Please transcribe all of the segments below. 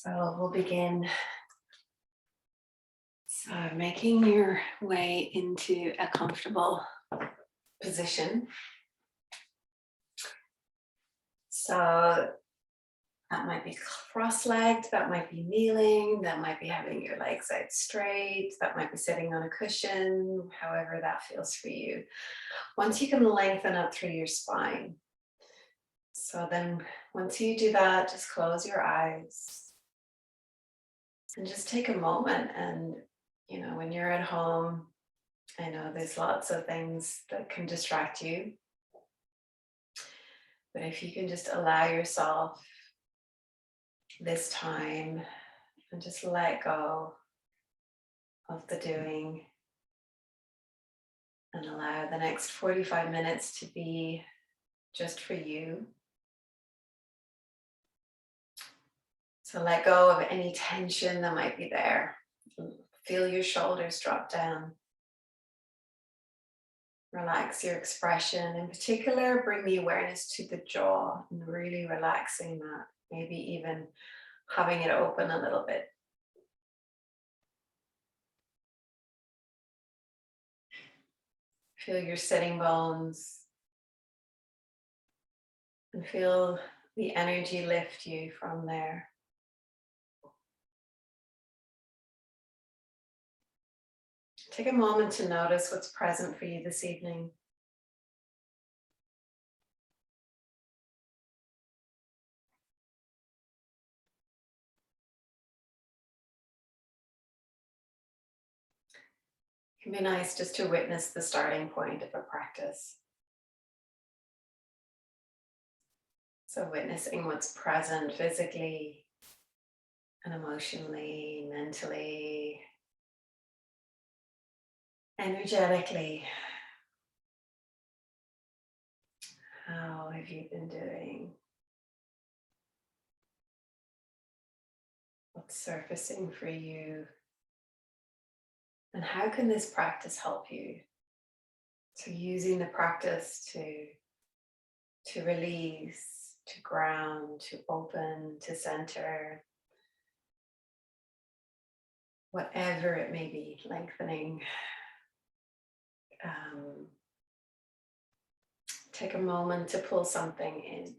So we'll begin. So making your way into a comfortable position. So that might be cross-legged, that might be kneeling, that might be having your legs out straight, that might be sitting on a cushion, however that feels for you. Once you can lengthen up through your spine. So then once you do that, just close your eyes and just take a moment. And, you know, when you're at home, I know there's lots of things that can distract you. But if you can just allow yourself this time and just let go of the doing and allow the next 45 minutes to be just for you. So let go of any tension that might be there. Feel your shoulders drop down. Relax your expression. In particular, bring the awareness to the jaw and really relaxing that. Maybe even having it open a little bit. Feel your sitting bones and feel the energy lift you from there. Take a moment to notice what's present for you this evening. It can be nice just to witness the starting point of a practice. So witnessing what's present physically and emotionally, mentally, energetically. How have you been doing? What's surfacing for you? And how can this practice help you? So using the practice to release, to ground, to open, to center, whatever it may be, lengthening. Take a moment to pull something in.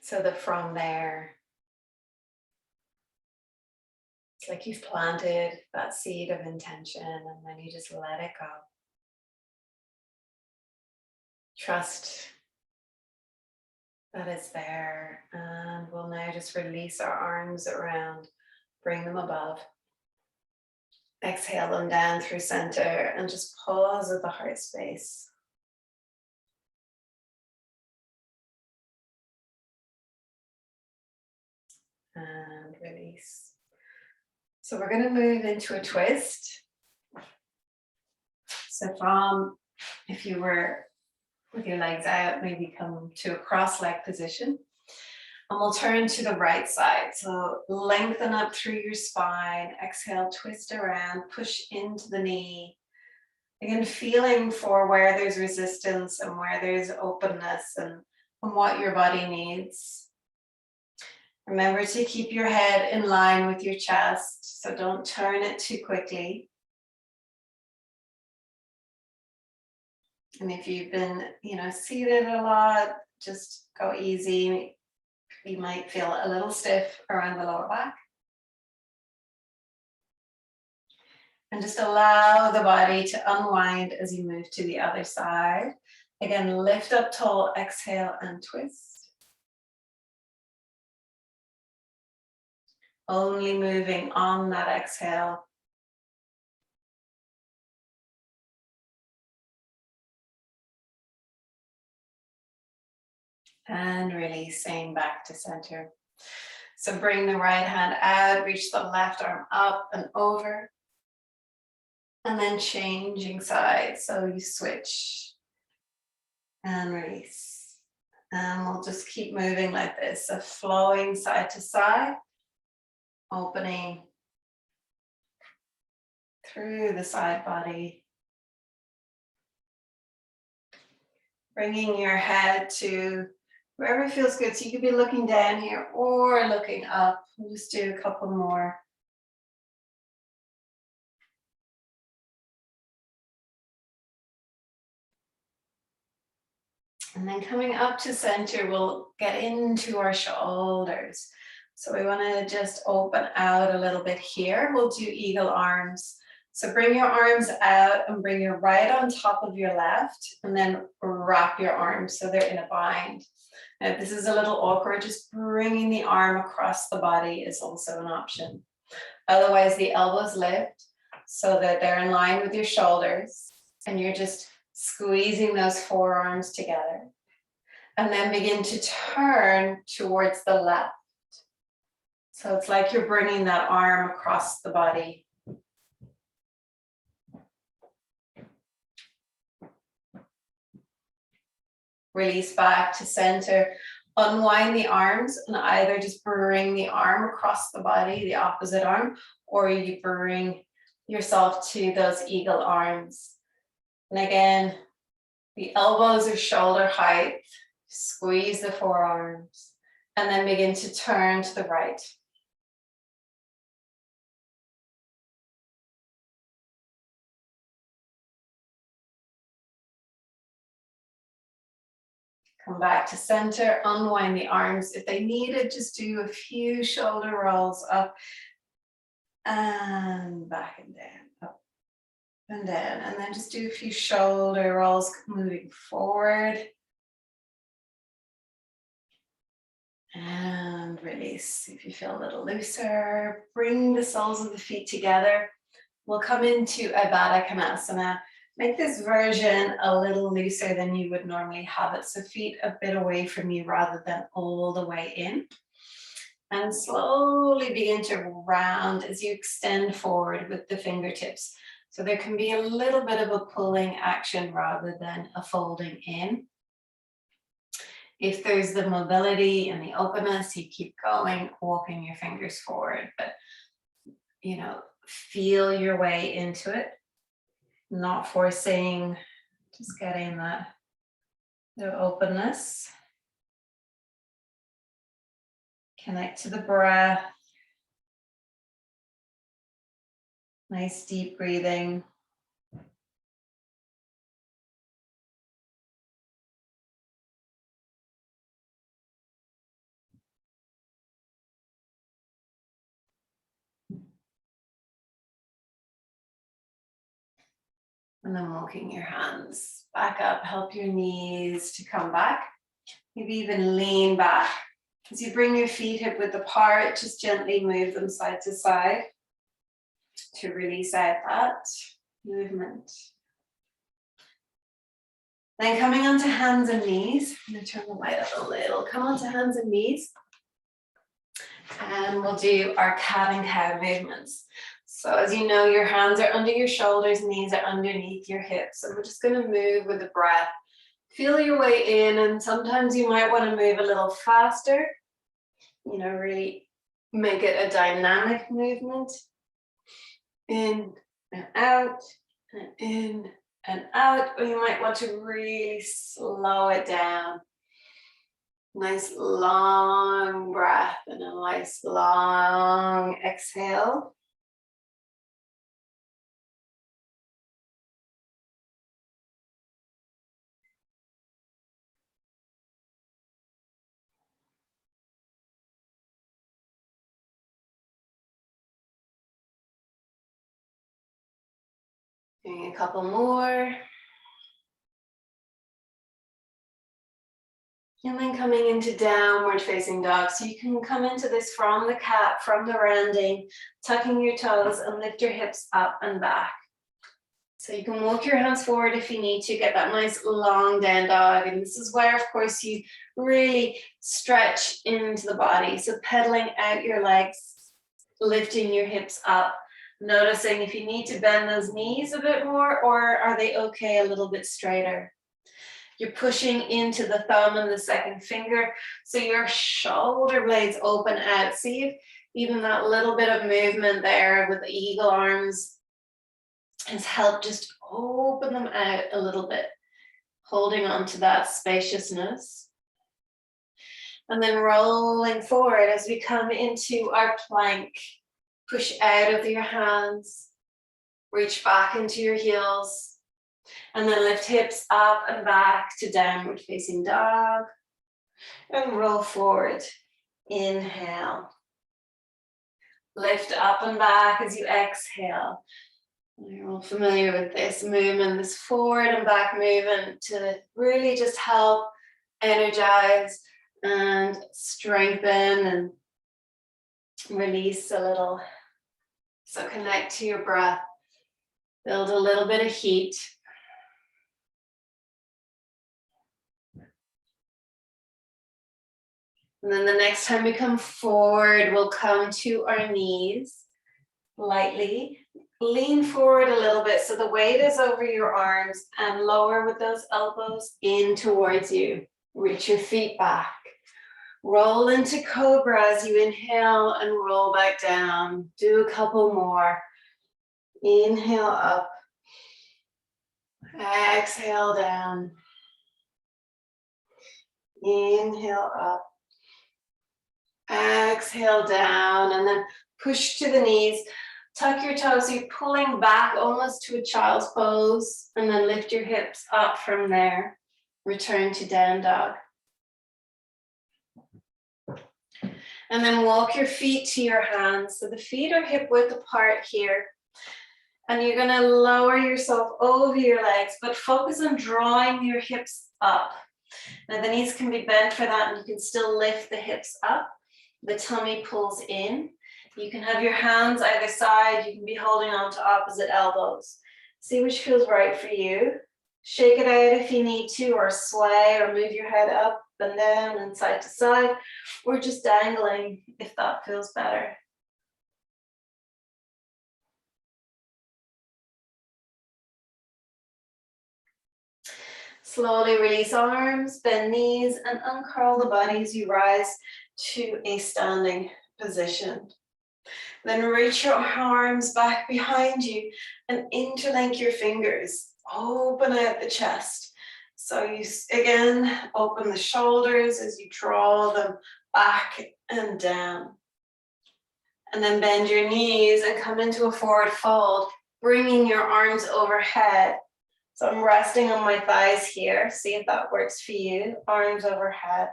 So that from there, it's like you've planted that seed of intention and then you just let it go. Trust that it's there, and we'll now just release our arms around, bring them above. Exhale them down through center and just pause at the heart space. And release. So we're going to move into a twist. So from, if you were with your legs out, maybe come to a cross-leg position. And we'll turn to the right side. So lengthen up through your spine. Exhale, twist around, push into the knee. Again, feeling for where there's resistance and where there's openness and what your body needs. Remember to keep your head in line with your chest, so don't turn it too quickly. And if you've been, seated a lot, just go easy. You might feel a little stiff around the lower back. And just allow the body to unwind as you move to the other side. Again, lift up tall, exhale and twist. Only moving on that exhale. And releasing back to center. So bring the right hand out, reach the left arm up and over. And then changing sides. So you switch and release. And we'll just keep moving like this. So flowing side to side. Opening through the side body. Bringing your head to wherever feels good. So you could be looking down here or looking up. We'll just do a couple more. And then coming up to center, we'll get into our shoulders. So we want to just open out a little bit here. We'll do eagle arms. So bring your arms out and bring your right on top of your left, and then wrap your arms so they're in a bind. Now, if this is a little awkward, just bringing the arm across the body is also an option. Otherwise, the elbows lift so that they're in line with your shoulders, and you're just squeezing those forearms together. And then begin to turn towards the left. So it's like you're bringing that arm across the body. Release back to center. Unwind the arms and either just bring the arm across the body, the opposite arm, or you bring yourself to those eagle arms. And again, the elbows are shoulder height. Squeeze the forearms and then begin to turn to the right. Come back to center, unwind the arms. If they need it, just do a few shoulder rolls up and back and down, up and down. And then just do a few shoulder rolls moving forward. And release. If you feel a little looser, bring the soles of the feet together. We'll come into a Baddha Konasana. Make this version a little looser than you would normally have it. So feet a bit away from you rather than all the way in. And slowly begin to round as you extend forward with the fingertips. So there can be a little bit of a pulling action rather than a folding in. If there's the mobility and the openness, you keep going, walking your fingers forward. But, you know, feel your way into it. Not forcing, just getting that openness. Connect to the breath. Nice deep breathing. And then walking your hands back up, help your knees to come back. Maybe even lean back. As you bring your feet hip width apart, just gently move them side to side to release out that movement. Then coming onto hands and knees. I'm going to turn the light up a little. Come onto hands and knees. And we'll do our cat and cow movements. So as you know, your hands are under your shoulders, knees are underneath your hips. And we're just going to move with the breath. Feel your way in, and sometimes you might want to move a little faster. You know, really make it a dynamic movement. In and out, and in and out. Or you might want to really slow it down. Nice long breath and a nice long exhale. Doing a couple more. And then coming into downward facing dog. So you can come into this from the cat, from the rounding, tucking your toes and lift your hips up and back. So you can walk your hands forward if you need to, get that nice long down dog. And this is where, of course, you really stretch into the body. So pedaling out your legs, lifting your hips up, noticing if you need to bend those knees a bit more, or are they okay a little bit straighter? You're pushing into the thumb and the second finger, so your shoulder blades open out. See if even that little bit of movement there with the eagle arms has helped just open them out a little bit. holding on to that spaciousness. And then rolling forward as we come into our plank. Push out of your hands, reach back into your heels, and then lift hips up and back to downward facing dog. And roll forward. Inhale. Lift up and back as you exhale. You're all familiar with this movement, this forward and back movement to really just help energize and strengthen and release a little. So connect to your breath, build a little bit of heat. And then the next time we come forward, we'll come to our knees lightly. Lean forward a little bit so the weight is over your arms and lower with those elbows in towards you. Reach your feet back. Roll into cobra as you inhale and roll back down. Do a couple more. Inhale up. Exhale down. Inhale up. Exhale down, and then push to the knees. Tuck your toes, so you're pulling back almost to a child's pose, and then lift your hips up from there. Return to down dog. And then walk your feet to your hands. So the feet are hip width apart here. And you're gonna lower yourself over your legs, but focus on drawing your hips up. Now the knees can be bent for that, and you can still lift the hips up. The tummy pulls in. You can have your hands either side. You can be holding on to opposite elbows. See which feels right for you. Shake it out if you need to, or sway, or move your head up and down and side to side, or just dangling if that feels better. Slowly release arms, bend knees, and uncurl the body as you rise to a standing position. Then reach your arms back behind you and interlink your fingers. Open out the chest. So you again open the shoulders as you draw them back and down. And then bend your knees and come into a forward fold, bringing your arms overhead. So I'm resting on my thighs here. See if that works for you. Arms overhead,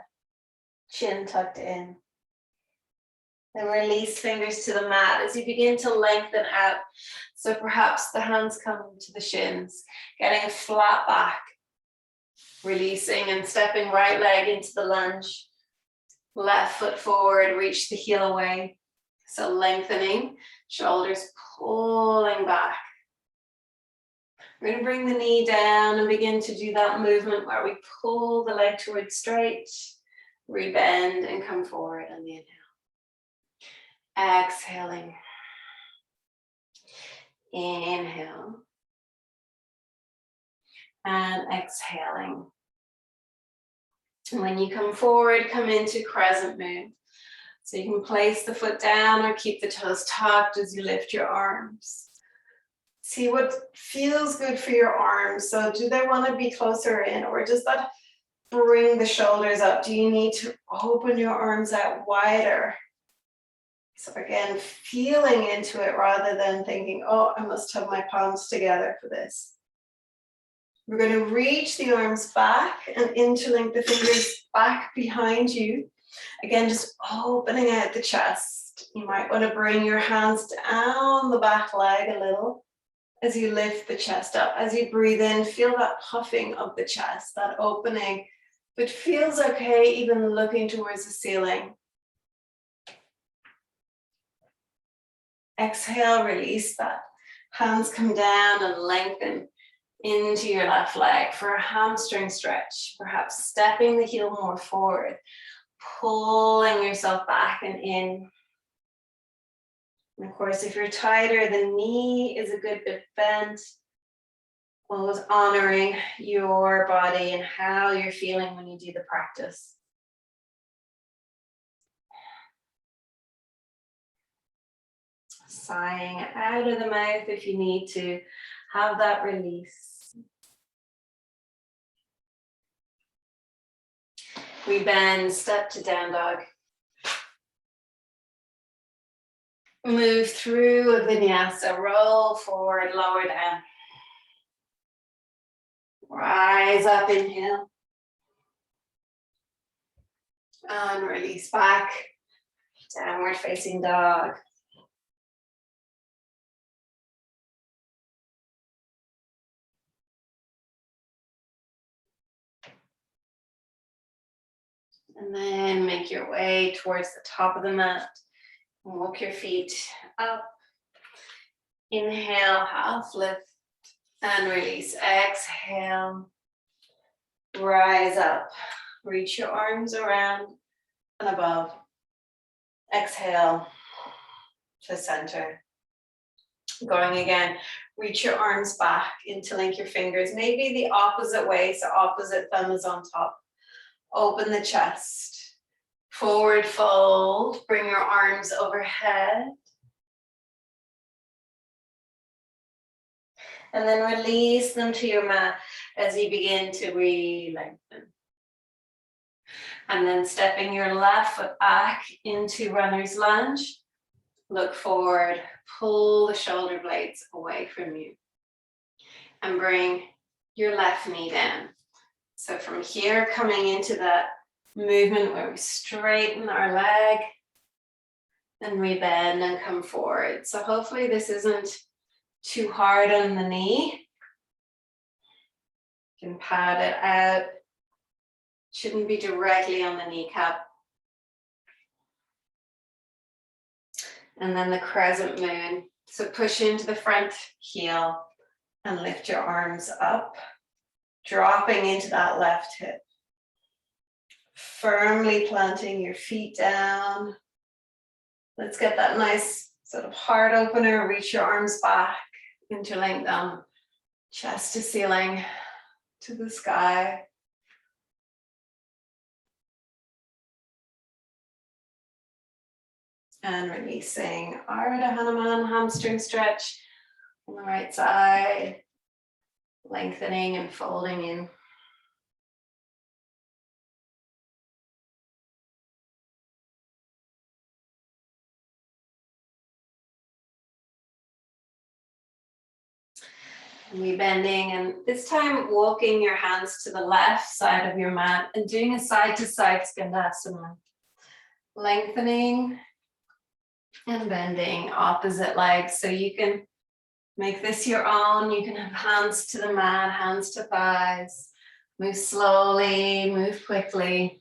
chin tucked in. Then release fingers to the mat as you begin to lengthen out. So perhaps the hands come to the shins, getting a flat back. Releasing and stepping right leg into the lunge. Left foot forward, reach the heel away. So lengthening, shoulders pulling back. We're going to bring the knee down and begin to do that movement where we pull the leg towards straight, rebend and come forward on the inhale. Exhaling. Inhale. And exhaling. And when you come forward, come into crescent moon. So you can place the foot down or keep the toes tucked as you lift your arms. See what feels good for your arms. So do they want to be closer in, or does that bring the shoulders up? Do you need to open your arms out wider? So again, feeling into it rather than thinking, oh, I must have my palms together for this. We're going to reach the arms back and interlink the fingers back behind you. Again, just opening out the chest. You might want to bring your hands down the back leg a little as you lift the chest up. As you breathe in, feel that puffing of the chest, that opening. But feels okay even looking towards the ceiling. Exhale, release that. Hands come down and lengthen into your left leg for a hamstring stretch, perhaps stepping the heel more forward, pulling yourself back and in. And of course, if you're tighter, the knee is a good bit bent. Always honoring your body and how you're feeling when you do the practice. Sighing out of the mouth if you need to have that release. We bend, step to down dog. Move through a vinyasa, roll forward, lower down. Rise up, inhale. And release back, downward facing dog. And then make your way towards the top of the mat. Walk your feet up. Inhale, half lift and release. Exhale, rise up. Reach your arms around and above. Exhale to center. Going again, reach your arms back, interlink your fingers, maybe the opposite way, so opposite thumb is on top. Open the chest, forward fold, bring your arms overhead. And then release them to your mat as you begin to re-lengthen. And then stepping your left foot back into runner's lunge. Look forward, pull the shoulder blades away from you. And bring your left knee down. So from here, coming into that movement where we straighten our leg and we bend and come forward. So hopefully this isn't too hard on the knee. You can pad it out. Shouldn't be directly on the kneecap. And then the crescent moon. So push into the front heel and lift your arms up. Dropping into that left hip. Firmly planting your feet down. Let's get that nice sort of heart opener. Reach your arms back. Interlink them. Chest to ceiling. To the sky. And releasing. Ardha Hanuman hamstring stretch on the right side. Lengthening and folding in. And we bending, and this time walking your hands to the left side of your mat and doing a side to side skandasana. Lengthening and bending opposite legs. So you can make this your own. You can have hands to the mat, hands to thighs. Move slowly, move quickly.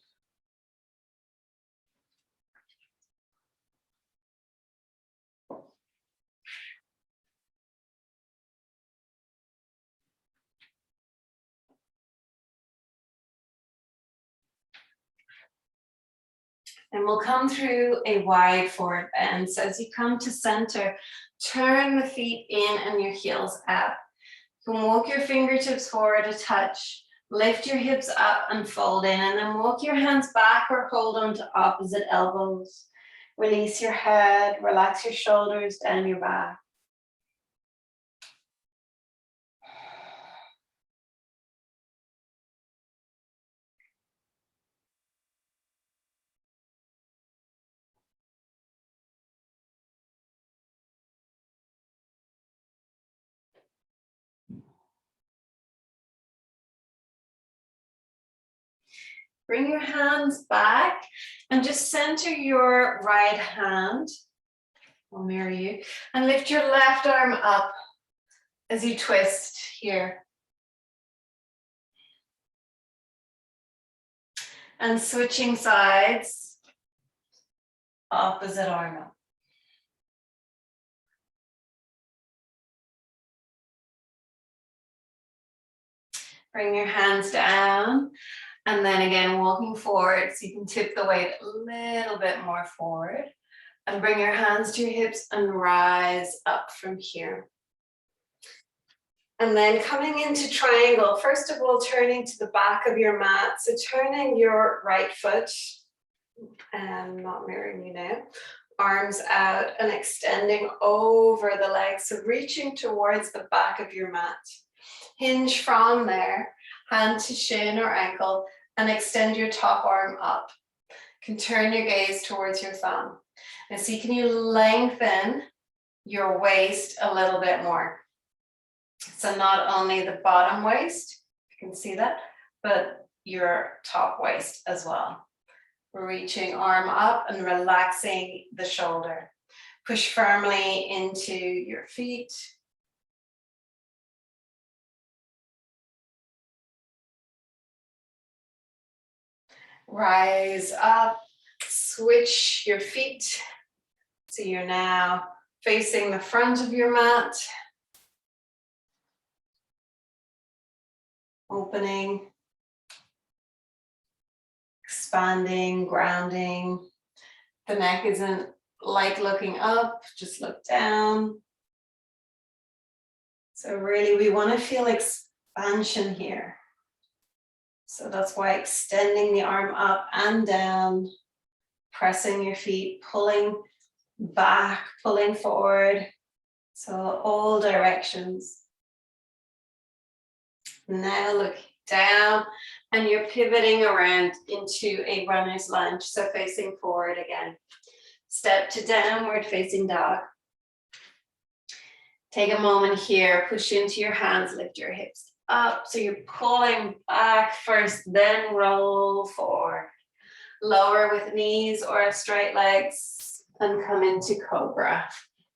And we'll come through a wide forward bend. So as you come to center, turn the feet in and your heels out. You can walk your fingertips forward a touch, lift your hips up and fold in, and then walk your hands back or hold on to opposite elbows. Release your head, relax your shoulders down your back. Bring your hands back and just center your right hand. I'll mirror you. And lift your left arm up as you twist here. And switching sides, opposite arm up. Bring your hands down. And then again, walking forward, so you can tip the weight a little bit more forward. And bring your hands to your hips and rise up from here. And then coming into triangle, first of all, turning to the back of your mat. So turning your right foot, and not mirroring you now, arms out and extending over the legs. So reaching towards the back of your mat. Hinge from there, hand to shin or ankle, and extend your top arm up. You can turn your gaze towards your thumb. And see, can you lengthen your waist a little bit more? So not only the bottom waist, you can see that, but your top waist as well. Reaching arm up and relaxing the shoulder. Push firmly into your feet. Rise up, switch your feet. So you're now facing the front of your mat. Opening, expanding, grounding. The neck isn't like looking up, just look down. So really we want to feel expansion here. So that's why extending the arm up and down, pressing your feet, pulling back, pulling forward. So all directions. Now look down and you're pivoting around into a runner's lunge. So facing forward again. Step to downward facing dog. Take a moment here, push into your hands, lift your hips up. So you're pulling back first, then roll forward. Lower with knees or straight legs and come into cobra.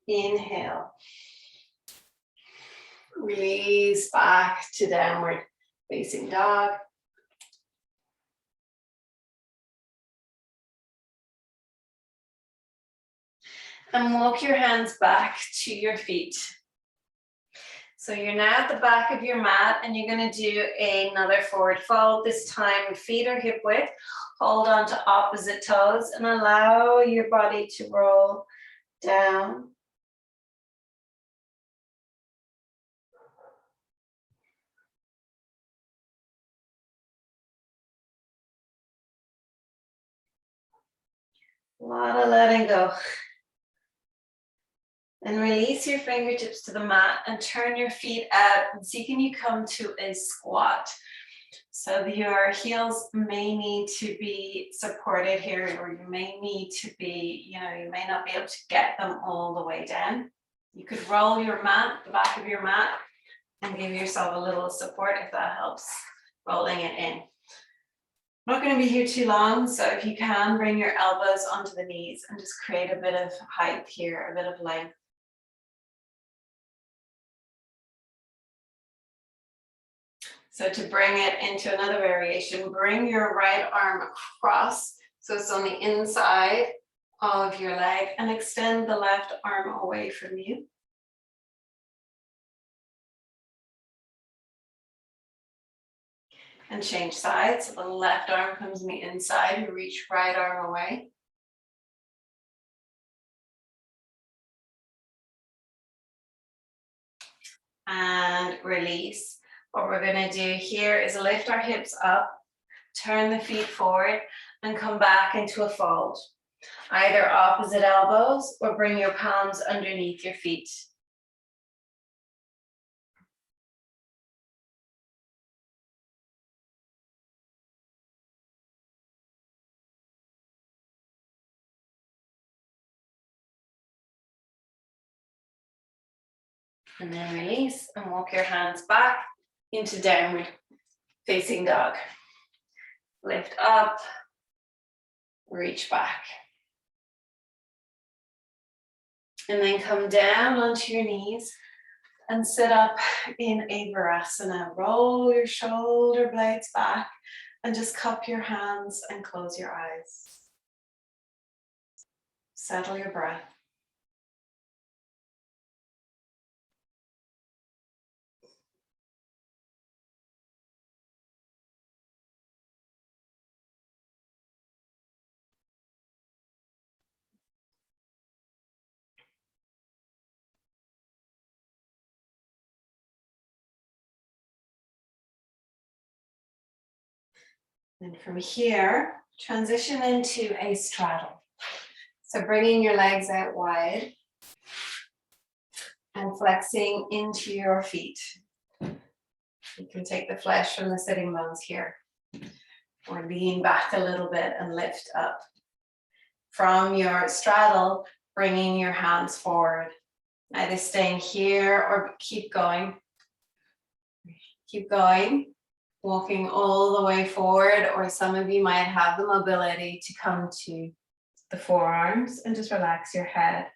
Inhale. Release back to downward facing dog. And walk your hands back to your feet. So you're now at the back of your mat and you're going to do another forward fold. This time feet are hip width. Hold on to opposite toes and allow your body to roll down. A lot of letting go. And release your fingertips to the mat and turn your feet out and see can you come to a squat. So your heels may need to be supported here, or you may need to be, you may not be able to get them all the way down. You could roll your mat, the back of your mat, and give yourself a little support if that helps, rolling it in. I'm not going to be here too long, so if you can, bring your elbows onto the knees and just create a bit of height here, a bit of length. So to bring it into another variation, bring your right arm across, so it's on the inside of your leg, and extend the left arm away from you. And change sides, so the left arm comes on the inside, you reach right arm away. And release. What we're going to do here is lift our hips up, turn the feet forward, and come back into a fold. Either opposite elbows or bring your palms underneath your feet. And then release and walk your hands back into downward facing dog. Lift up, reach back. And then come down onto your knees and sit up in a Virasana. Roll your shoulder blades back and just cup your hands and close your eyes. Settle your breath. And from here, transition into a straddle. So bringing your legs out wide and flexing into your feet. You can take the flesh from the sitting bones here. or lean back a little bit and lift up. From your straddle, bringing your hands forward, either staying here or keep going. Keep going, walking all the way forward, or some of you might have the mobility to come to the forearms and just relax your head.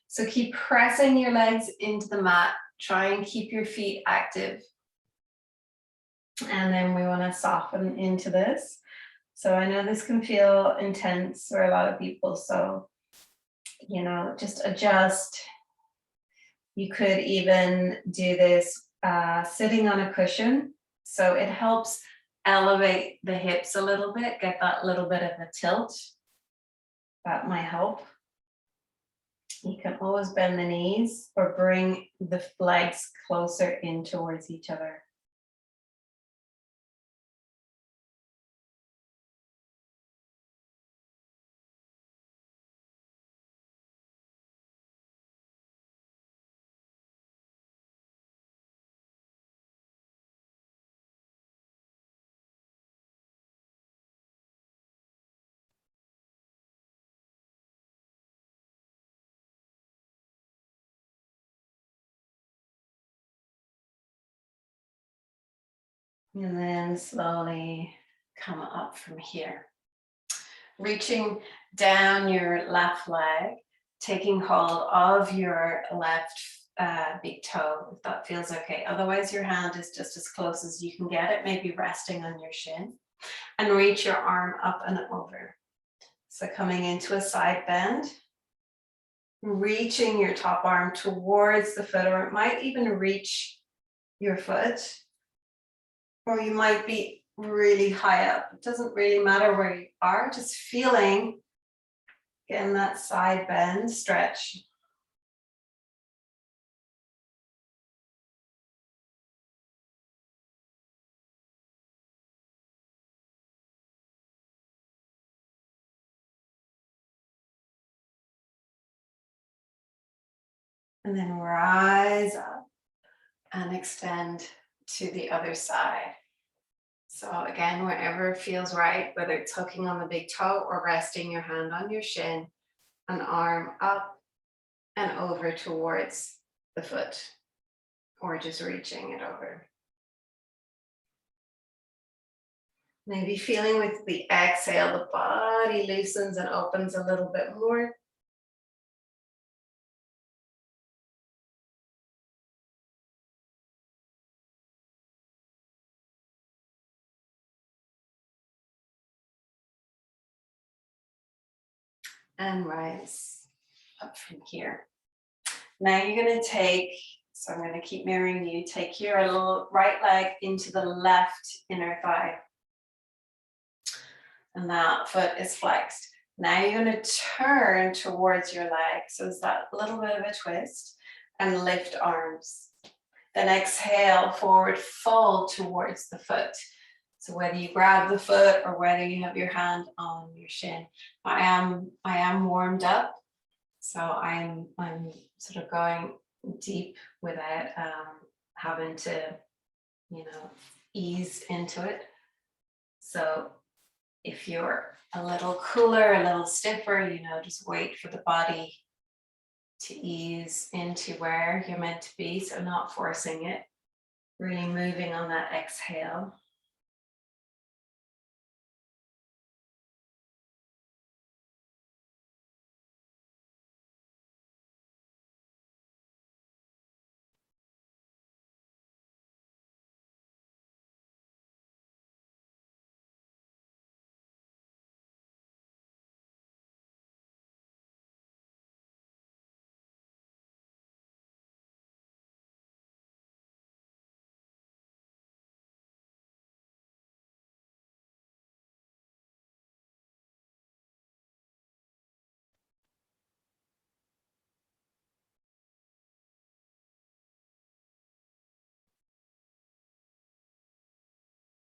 So keep pressing your legs into the mat. Try and keep your feet active. And then we want to soften into this. So I know this can feel intense for a lot of people. So, you know, just adjust. You could even do this sitting on a cushion. So it helps elevate the hips a little bit, get that little bit of a tilt. That might help. You can always bend the knees or bring the legs closer in towards each other. And then slowly come up from here. Reaching down your left leg, taking hold of your left big toe, if that feels okay. Otherwise, your hand is just as close as you can get it, maybe resting on your shin. And reach your arm up and over. So coming into a side bend, reaching your top arm towards the foot, or it might even reach your foot. Or you might be really high up. It doesn't really matter where you are, just feeling, getting that side bend, stretch. And then rise up and extend to the other side. So again, wherever it feels right, whether it's hooking on the big toe or resting your hand on your shin, an arm up and over towards the foot, or just reaching it over. Maybe feeling with the exhale, the body loosens and opens a little bit more. And rise up from here. Now you're going to take, so I'm going to keep mirroring you, take your little right leg into the left inner thigh. And that foot is flexed. Now you're going to turn towards your leg. So it's that little bit of a twist and lift arms. Then exhale, forward fold towards the foot. So whether you grab the foot or whether you have your hand on your shin, I am warmed up. So I'm sort of going deep without having to, ease into it. So if you're a little cooler, a little stiffer, just wait for the body to ease into where you're meant to be. So not forcing it, really moving on that exhale.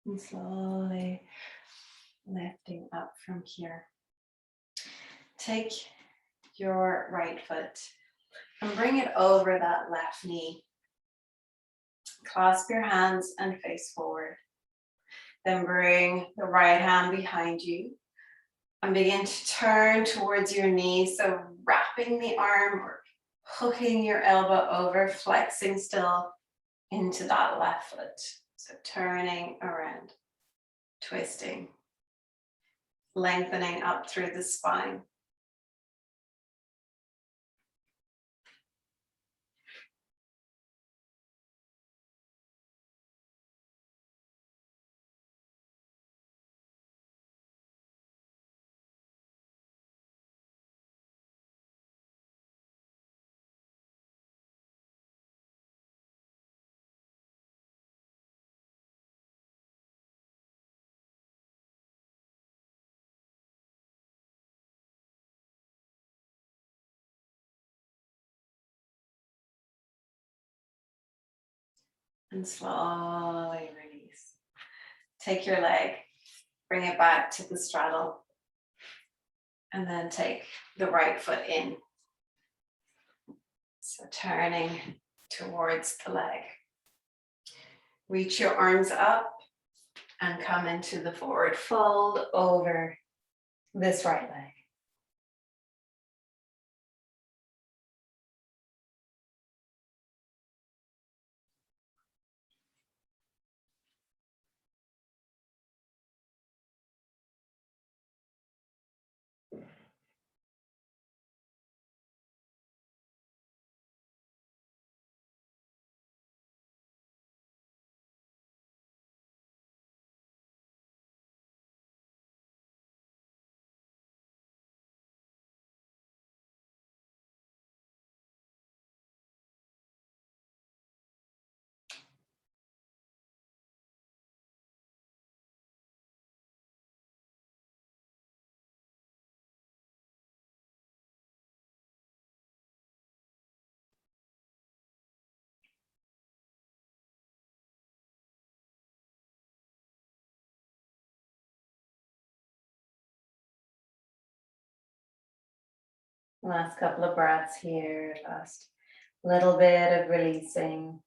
And slowly lifting up from here. Take your right foot and bring it over that left knee. Clasp your hands and face forward. Then bring the right hand behind you and begin to turn towards your knee. So wrapping the arm or hooking your elbow over, flexing still into that left foot. So turning around, twisting, lengthening up through the spine. And slowly release. Take your leg, bring it back to the straddle, and then take the right foot in. So turning towards the leg. Reach your arms up and come into the forward fold over this right leg. Last couple of breaths here, last little bit of releasing.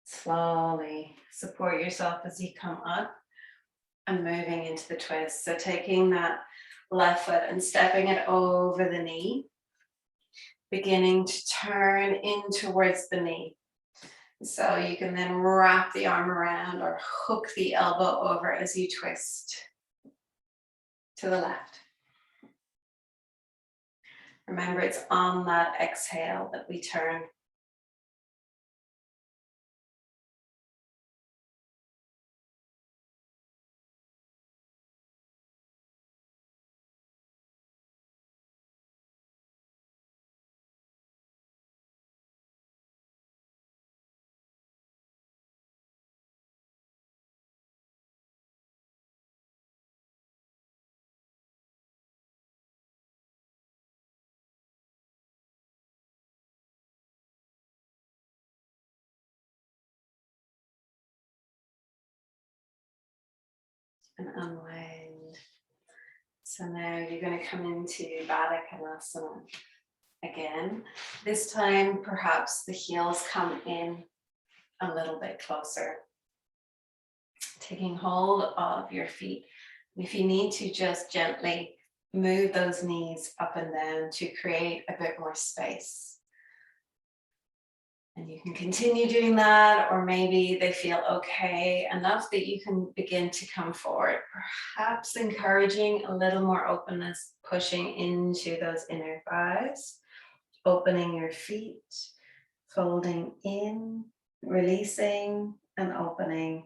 Slowly support yourself as you come up and moving into the twist. So taking that left foot and stepping it over the knee, beginning to turn in towards the knee. So you can then wrap the arm around or hook the elbow over as you twist to the left. Remember, it's on that exhale that we turn. And unwind. So now you're going to come into Baddha Konasana again. This time, perhaps the heels come in a little bit closer. Taking hold of your feet. If you need to, just gently move those knees up and down to create a bit more space. And you can continue doing that, or maybe they feel okay enough that you can begin to come forward, perhaps encouraging a little more openness, pushing into those inner thighs, opening your feet, folding in, releasing and opening,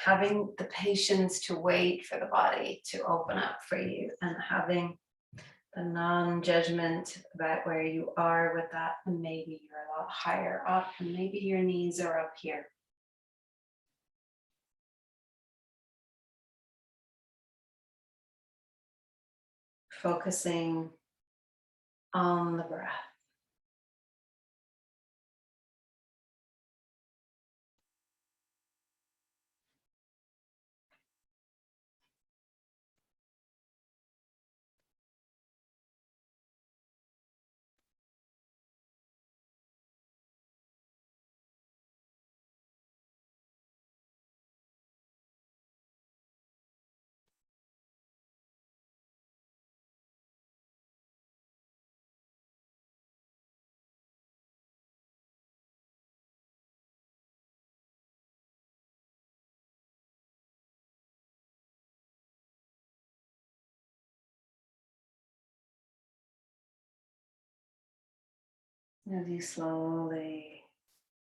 having the patience to wait for the body to open up for you, and having the non-judgment about where you are with that. And maybe you're a lot higher up and maybe your knees are up here. Focusing on the breath. As you slowly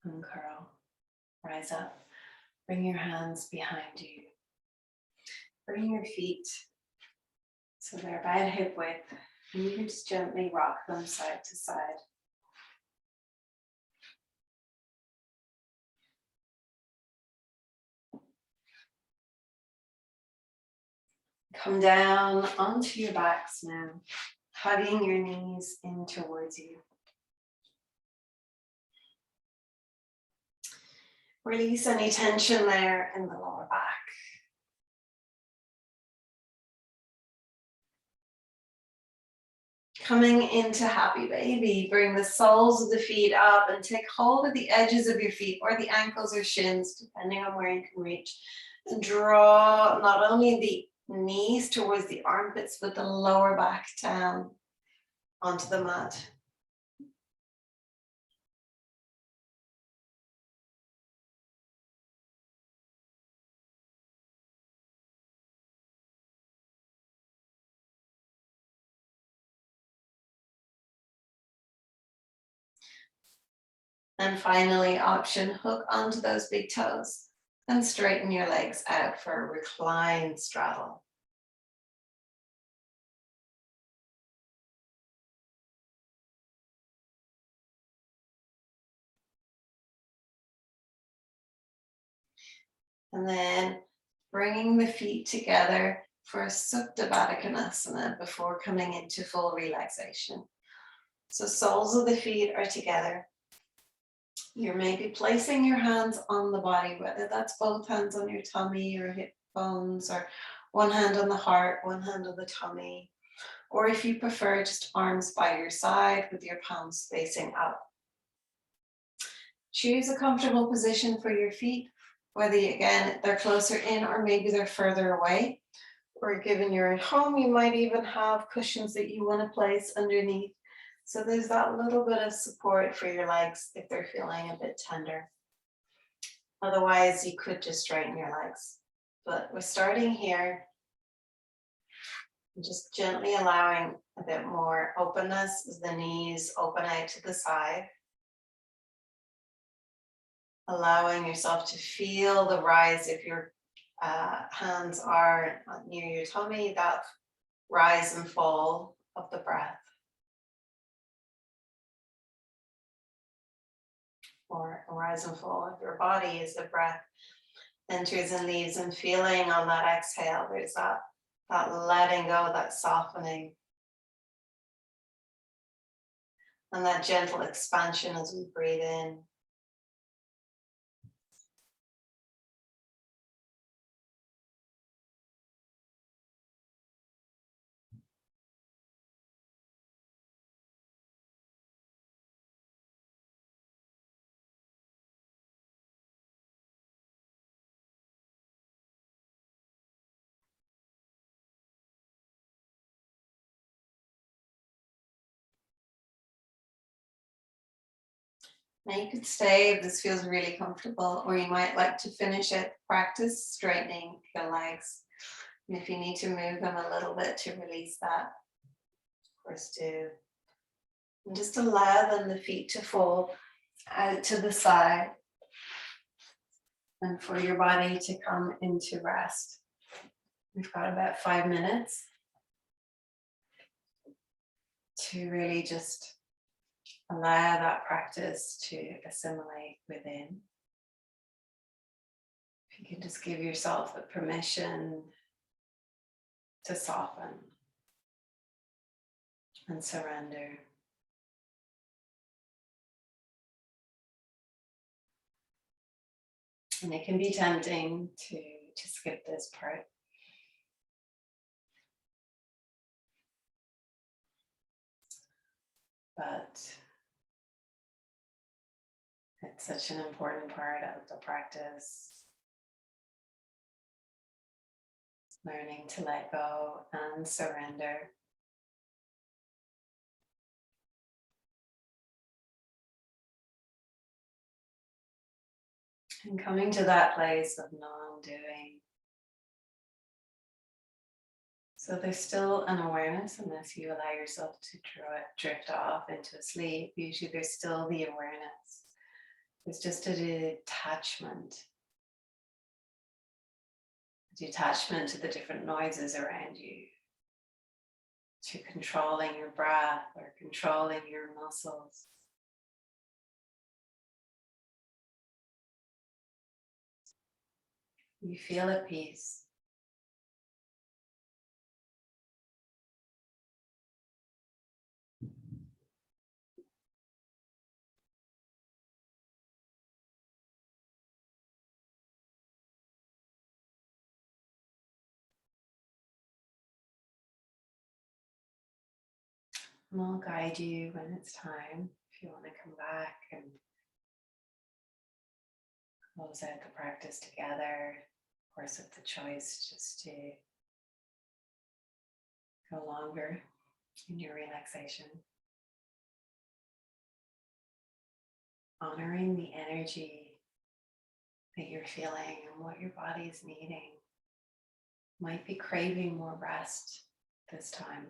uncurl, rise up, bring your hands behind you. Bring your feet so they're about hip width, and you can just gently rock them side to side. Come down onto your backs now, hugging your knees in towards you. Release any tension there in the lower back. Coming into happy baby, bring the soles of the feet up and take hold of the edges of your feet or the ankles or shins, depending on where you can reach. And draw not only the knees towards the armpits, but the lower back down onto the mat. And finally, option, hook onto those big toes and straighten your legs out for a reclined straddle. And then bringing the feet together for a Supta Baddha Konasana before coming into full relaxation. So soles of the feet are together. You're maybe placing your hands on the body, whether that's both hands on your tummy or hip bones, or one hand on the heart, one hand on the tummy. Or if you prefer, just arms by your side with your palms facing up. Choose a comfortable position for your feet, whether again, they're closer in or maybe they're further away. Or given you're at home, you might even have cushions that you want to place underneath. So there's that little bit of support for your legs if they're feeling a bit tender. Otherwise, you could just straighten your legs. But we're starting here, just gently allowing a bit more openness as the knees open out to the side. Allowing yourself to feel the rise if your hands are near your tummy, that rise and fall of the breath. Or a rise and fall of your body as the breath enters and leaves, and feeling on that exhale, there's that letting go, that softening, and that gentle expansion as we breathe in. Now you could stay if this feels really comfortable, or you might like to finish it, practice straightening your legs. And if you need to move them a little bit to release that, of course do. And just allow then the feet to fall out to the side and for your body to come into rest. We've got about 5 minutes to really just allow that practice to assimilate within. If you can just give yourself the permission to soften and surrender. And it can be tempting to skip this part. But it's such an important part of the practice. Learning to let go and surrender. And coming to that place of non-doing. So there's still an awareness, unless you allow yourself to drift off into a sleep. Usually there's still the awareness. There's just a detachment to the different noises around you, to controlling your breath or controlling your muscles. You feel at peace. And I'll guide you when it's time, if you want to come back and close out the practice together. Of course, it's the choice just to go longer in your relaxation. Honoring the energy that you're feeling and what your body is needing. Might be craving more rest this time.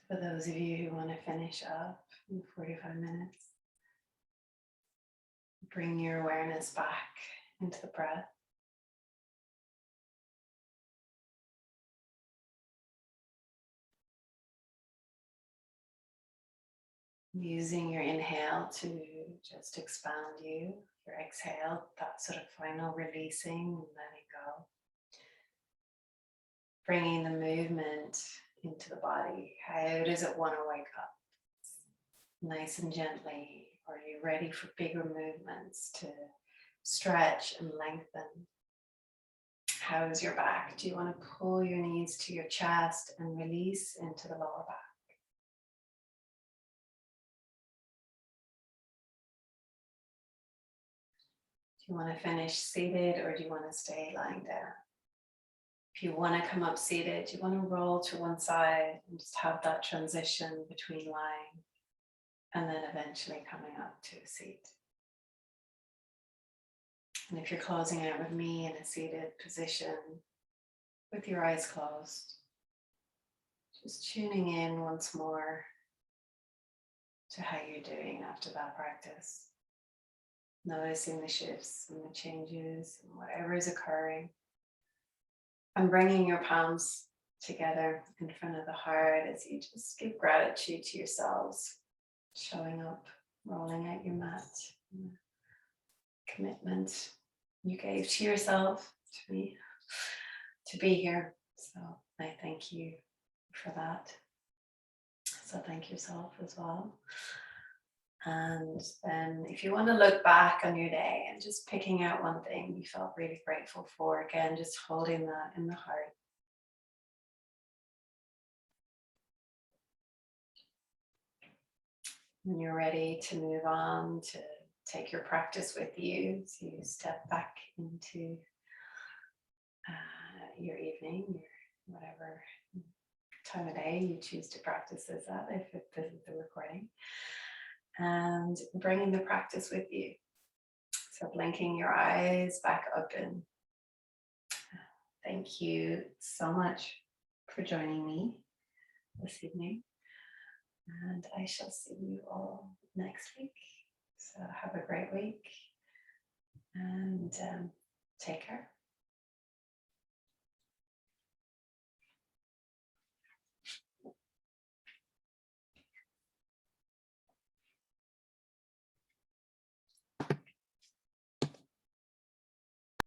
So for those of you who want to finish up in 45 minutes, bring your awareness back into the breath. Using your inhale to just expand you, your exhale, that sort of final releasing and letting go. Bringing the movement into the body. How does it want to wake up? Nice and gently. Are you ready for bigger movements to stretch and lengthen? How's your back? Do you want to pull your knees to your chest and release into the lower back? Do you want to finish seated or do you want to stay lying down? If you want to come up seated, you want to roll to one side and just have that transition between lying and then eventually coming up to a seat. And if you're closing out with me in a seated position with your eyes closed, just tuning in once more to how you're doing after that practice. Noticing the shifts and the changes and whatever is occurring. And bringing your palms together in front of the heart as you just give gratitude to yourselves, showing up, rolling out your mat, commitment you gave to yourself, to me, to be here. So I thank you for that. So thank yourself as well. And then if you want to look back on your day and just picking out one thing you felt really grateful for, again, just holding that in the heart. When you're ready to move on, to take your practice with you, so you step back into your evening, your whatever time of day you choose to practice this at, if this is the recording. And bringing the practice with you. So blinking your eyes back open. Thank you so much for joining me this evening. And I shall see you all next week. So have a great week and take care.